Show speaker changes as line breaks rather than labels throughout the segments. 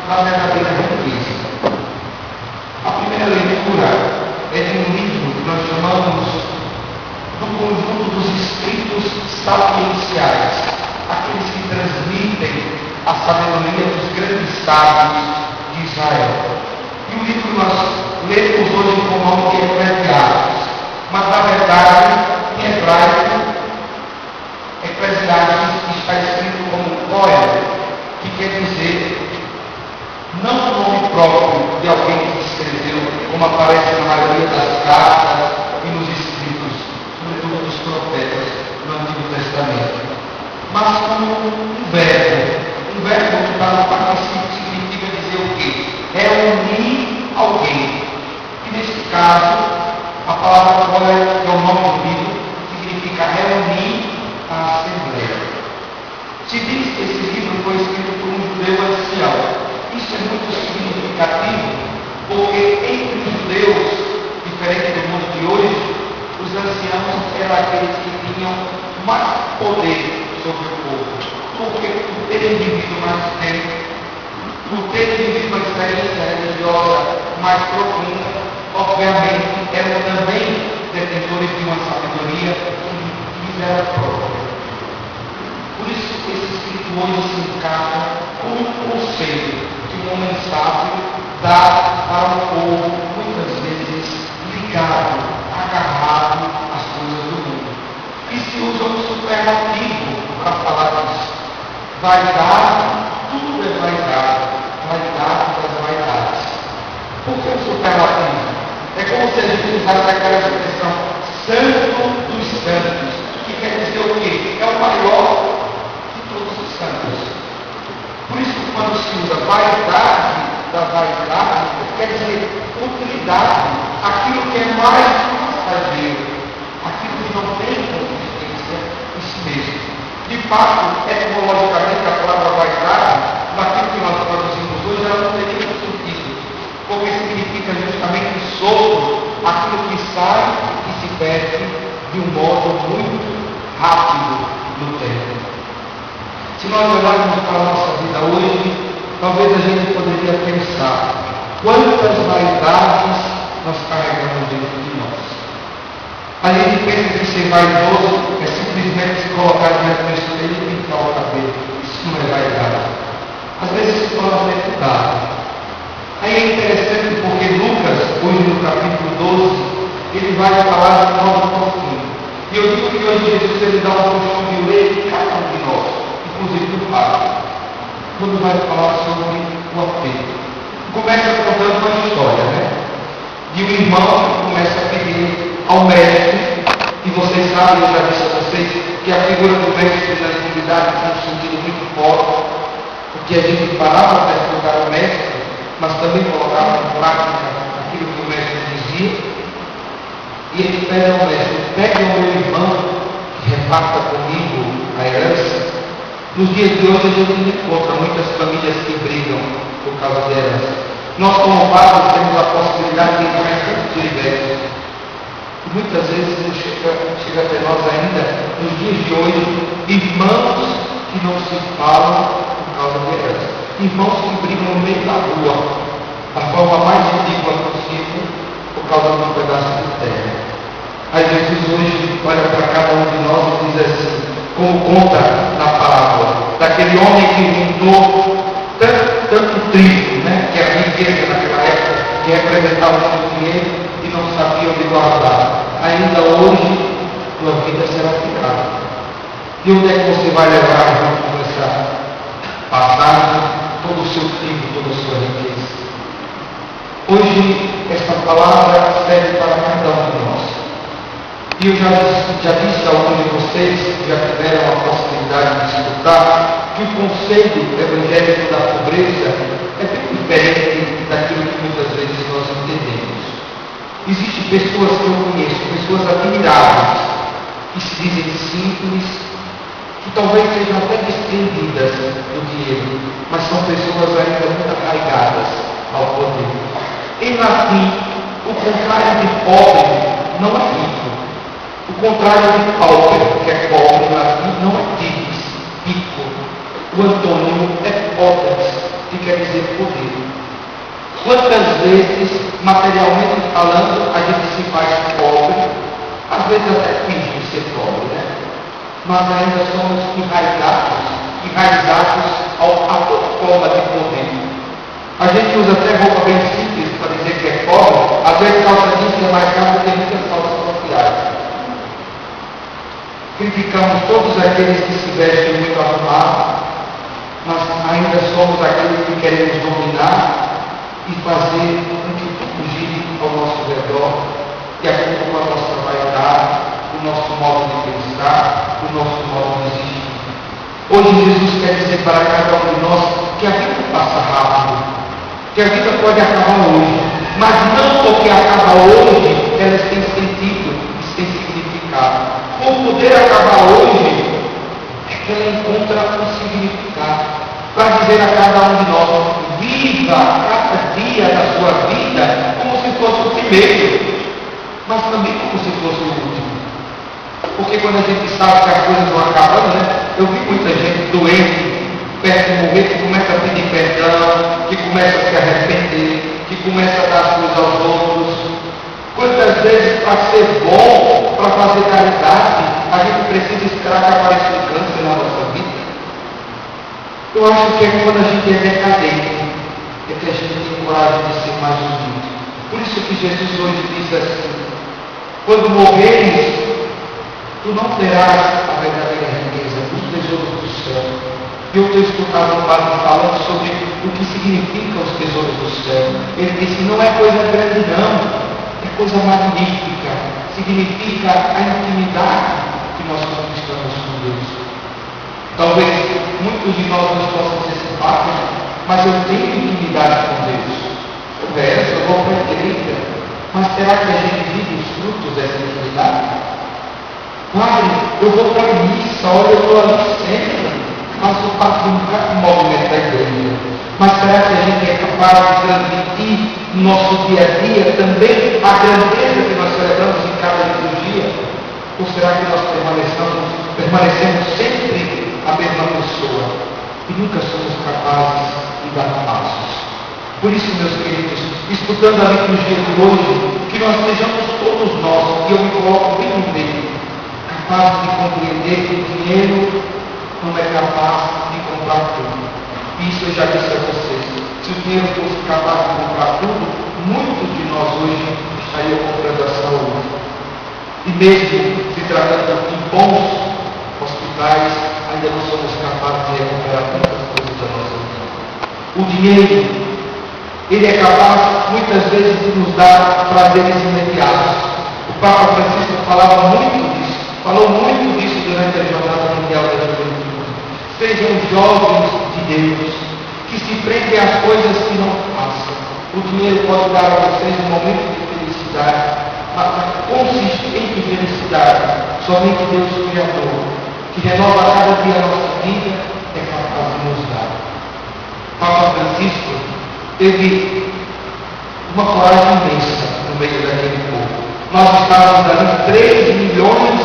da verdadeira riqueza. A primeira leitura é de um livro que nós chamamos do conjunto dos escritos sapienciais, aqueles que transmitem a sabedoria dos grandes sábios de Israel. E o livro nós lemos hoje com o nome de Eclesiastes, mas na verdade, em hebraico, Eclesiastes está escrito como Coel, que quer dizer não o nome próprio de alguém que escreveu, como aparece na maioria das cartas e nos escritos, sobretudo dos profetas no Antigo Testamento, mas como um verbo que está no particípio, significa dizer o quê? Reunir alguém. E nesse caso, a palavra Coel, que é o nome do livro, significa reunir a assembleia. Se diz que esse livro foi escrito por um judeu ancião. Isso é muito significativo, porque entre os judeus, diferente do mundo de hoje, os anciãos eram aqueles que tinham mais poder sobre o povo, porque por terem vivido mais tempo, por terem vivido uma experiência religiosa mais profunda, obviamente eram também detentores de uma sabedoria que lhes era própria. Por isso, esse escrito hoje se encaixa como um conselho que um homem sábio dá para o povo, muitas vezes ligado, agarrado às coisas do mundo. E se usa um superlativo para falar disso. Vaidade, tudo é vaidade. Vaidade das vaidades. Por que o superlativo? É como se a gente usasse aquela expressão santo dos santos, que quer dizer o quê? É o maior de todos os santos. Por isso, quando se usa vaidade da vaidade, quer dizer utilidade, aquilo que é mais passageiro, aquilo que não tem consistência em si mesmo. De fato, etimologicamente, a palavra vaidade, naquilo que nós traduzimos hoje, ela não teria muito sentido, porque significa justamente sopro, aquilo que sai e se perde de um modo muito rápido no tempo. Se nós olharmos para a nossa vida hoje, talvez a gente poderia pensar quantas vaidades nós carregamos dentro de nós. A gente pensa que ser vaidoso é simplesmente se colocar diante do espelho e pintar o cabelo. Isso não é vaidade. Às vezes se torna dificuldade. Aí é interessante porque Lucas, hoje no capítulo 12, ele vai falar de modo profundo. E eu digo que hoje Jesus ele dá um puxão de orelha de cada um de nós, inclusive do Pai, quando vai falar sobre o apego. Começa contando uma história, de um irmão que começa a pedir ao médico, e vocês sabem, eu já disse a vocês, que a figura do médico na antiguidade tinha um sentido muito forte, porque a gente parava para estudar o médico, mas também colocava em prática aquilo que o médico dizia, e ele pede ao médico, pegue ao meu irmão, que reparta comigo a herança. Nos dias de hoje a gente encontra muitas famílias que brigam por causa de herança. Nós como pais temos a possibilidade de entrar em tantos universos. E muitas vezes chega até nós ainda, nos dias de hoje, irmãos que não se falam por causa de herança. Irmãos que brigam no meio da rua, da forma mais ridícula possível, por causa de um pedaço de terra. Aí Jesus hoje olha para cada um de nós e diz assim, como conta na parábola, daquele homem que juntou tanto trigo, que a riqueza naquela época, que representava muito dinheiro e não sabia onde guardar. Ainda hoje, tua vida será tirada. E onde é que você vai levar junto com essa passagem todo o seu trigo, toda a sua riqueza? Hoje, esta palavra serve para cada um de nós. E eu já disse a alguns de vocês, que já tiveram a possibilidade de escutar, que o conceito evangélico da pobreza é bem diferente daquilo que muitas vezes nós entendemos. Existem pessoas que eu conheço, pessoas admiráveis, que se dizem simples, que talvez sejam até desprendidas do dinheiro, mas são pessoas ainda muito arraigadas ao poder. Em latim, o contrário de pobre não é rico. O contrário de pauper, que é pobre em latim, não é tiris, rico. O antônimo é potens, que quer dizer poder. Quantas vezes, materialmente falando, a gente se faz pobre, às vezes até finge ser pobre, né? Mas ainda somos enraizados a toda forma de poder. A gente usa até roupa bem simples para dizer que é pobre, às vezes calça jeans é mais cara do que muitas calças sociais. Criticamos todos aqueles que se vestem muito arrumados, mas ainda somos aqueles que queremos dominar e fazer com que tudo gire ao nosso redor, de acordo com a nossa vaidade, o nosso modo de pensar, o nosso modo de existir. Hoje Jesus quer dizer para cada um de nós que a vida passa rápido, que a vida pode acabar hoje, mas não porque acaba hoje, ela tem sentido e tem significado. Por poder acabar hoje, é que ela encontra um significado. Para dizer a cada um de nós, viva cada dia da sua vida como se fosse o primeiro, mas também como se fosse o último. Porque quando a gente sabe que as coisas vão acabando, né? Eu vi muita gente doente, perto de morrer, que começa a pedir perdão, que começa a se arrepender, que começa a dar as coisas aos outros. Quantas vezes, para ser bom, para fazer caridade, a gente precisa esperar que apareça um câncer na nossa vida? Eu acho que é quando a gente é decadente, é que a gente tem coragem de ser mais humilde. Por isso que Jesus hoje diz assim: quando morreres, tu não terás a verdadeira riqueza, os tesouros do céu. Eu estou escutando um padre falando sobre o que significam os tesouros do céu. Ele disse: não é coisa grande não, é coisa magnífica. Significa a intimidade que nós conquistamos com Deus. Talvez muitos de nós não possam ser simpáticos, mas eu tenho intimidade com Deus. Eu rezo, eu vou para a igreja, mas será que a gente vive os frutos dessa intimidade? Padre, eu vou para a missa, olha, eu estou ali sempre, mas o padre nunca o movimento da igreja. Mas será que a gente é capaz de transmitir no nosso dia a dia também a grandeza que nós celebramos em cada liturgia? Ou será que nós permanecemos sempre a mesma pessoa e nunca somos capazes de dar passos? Por isso, meus queridos, escutando a liturgia de hoje, que nós sejamos todos nós, e eu me coloco bem no meio, capazes de compreender que o dinheiro não é capaz de comprar tudo. E isso eu já disse a vocês: se o dinheiro fosse capaz de comprar tudo, muitos de nós hoje estariam comprando a saúde. E mesmo se tratando de bons hospitais, ainda não somos capazes de recuperar muitas coisas da nossa vida. O dinheiro, ele é capaz muitas vezes de nos dar prazeres imediatos. O Papa Francisco falava muito disso, falou muito disso durante a Jornada Mundial da Juventude. Sejam jovens de Deus, que se prendem às coisas que não passam. O dinheiro pode dar a vocês um momento de felicidade, mas a consistente felicidade, somente Deus Criador, que renova cada dia a nossa vida, é capaz de nos dar. Papa Francisco teve uma coragem imensa no meio daquele povo. Nós estávamos ali 3 milhões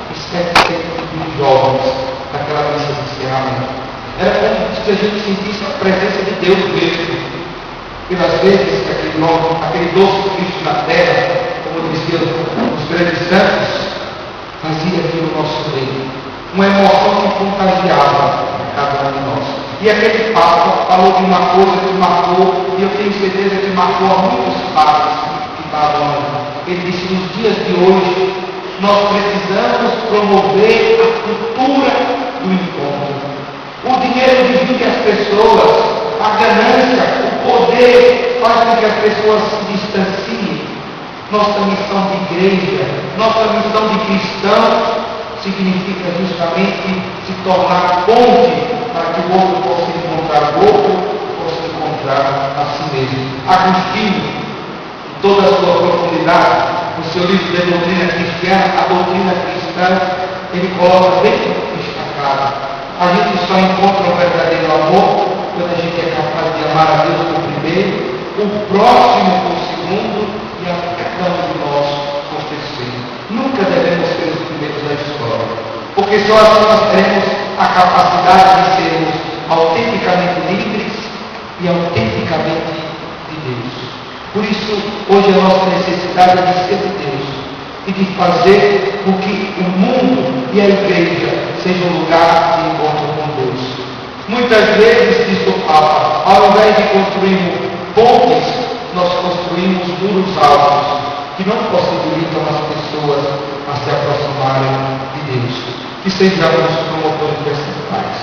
e 700 mil jovens naquela missa de encerramento. Era como se a gente sentisse a presença de Deus mesmo. Pelas vezes que aquele doce Cristo na terra, como diziam os grandes santos, fazia aqui no nosso meio. Uma emoção que contagiava a cada um de nós. E aquele Papa falou de uma coisa que marcou, e eu tenho certeza que marcou a muitos padres que estavam ali. Ele disse: nos dias de hoje, nós precisamos promover a cultura do encontro. O dinheiro divide as pessoas, a ganância, o poder faz com que as pessoas se distanciem. Nossa missão de igreja, nossa missão de cristão, significa justamente se tornar ponte para que o outro possa encontrar o outro, possa encontrar a si mesmo. Agostinho, em toda a sua profundidade, no seu livro de doutrina cristiana, a doutrina cristã, ele coloca bem destacado: a gente só encontra o verdadeiro amor quando a gente é capaz de amar a Deus por primeiro, o próximo por segundo e a cada um de nós por terceiro. Nunca devemos ser os primeiros da história, porque só assim nós teremos a capacidade de sermos autenticamente livres, e autenticamente de Deus. Por isso, hoje a nossa necessidade é de ser de Deus e de fazer com que o mundo e a igreja sejam um lugar de encontro com Deus. Muitas vezes, diz o Papa, ao invés de construirmos pontes, nós construímos muros altos que não possibilitam as pessoas a se aproximarem de Deus. Que sejamos promotores percentuais.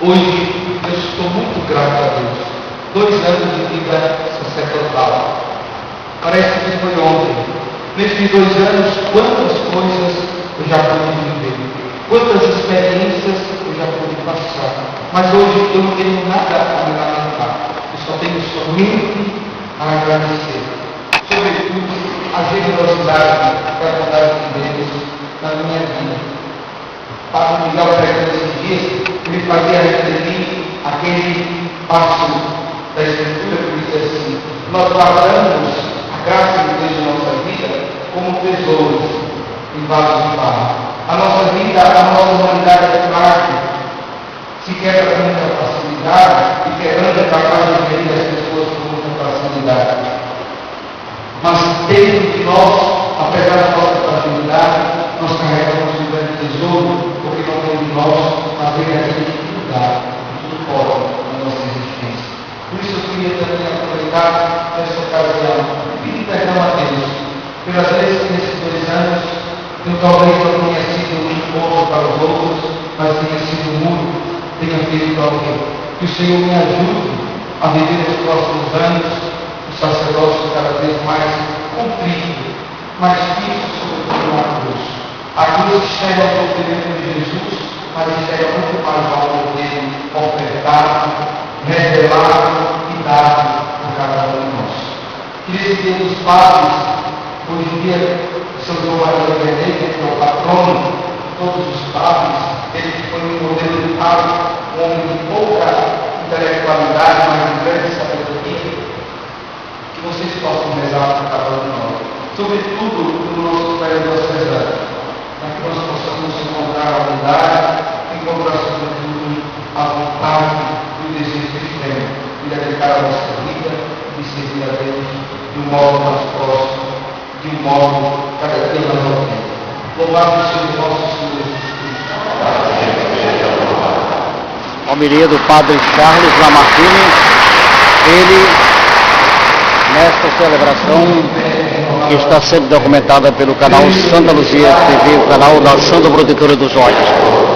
Hoje, eu estou muito grato a Deus. 2 anos de vida sacerdotal. Parece que foi ontem. Nesses 2 anos, quantas coisas eu já pude viver, quantas experiências eu já pude passar. Mas hoje eu não tenho nada a me lamentar. Eu só tenho somente a agradecer. Sobretudo, a generosidade e a bondade de Deus na minha vida. Padre Miguel, pregando esses dias, me fazia refletir aquele passo da Escritura que diz assim: nós guardamos a graça de Deus na nossa vida como tesouros em vasos de barro. A nossa vida, a nossa humanidade é frágil, se quebra com muita facilidade, e quebrando é capaz de ferir as pessoas com muita facilidade. Mas dentro de nós, apesar da nossa fragilidade, nós carregamos um grande tesouro, porque não tem de nós fazer aquilo que tudo dá, tudo pode na nossa existência. Por isso eu queria também aproveitar essa ocasião e pedir perdão a Deus pelas vezes que nesses 2 anos eu talvez não tenha sido um encontro para os outros, mas tenha sido um muro, tenha feito alguém. Que o Senhor me ajude a viver os próximos anos o sacerdócio cada vez mais comprido, mais fixo sobre a cruz. A cruz chega ao sofrimento de Jesus, mas chega muito mais ao poder ofertado, revelado e dado por cada um de nós. Queria dizer dos padres, hoje em dia, São João Maria Benedito, que é o patrono de todos os padres, ele foi um modelo de padre, um homem de pouca intelectualidade, mas de grande sabedoria, que vocês possam rezar por cada um de nós, sobretudo no nosso período diocesano, para que nós possamos encontrar a unidade, encontrar sobretudo a vontade e o desejo extremo de dedicar a nossa vida e de servir a Deus de um modo mais próximo, de um modo cada dia mais autêntico. Louvado seja o nosso Senhor Jesus Cristo.
Homilia do Padre Charles Lamartine, ele, nesta celebração, que está sendo documentada pelo canal Santa Luzia TV, o canal da Santa Protetora dos Olhos.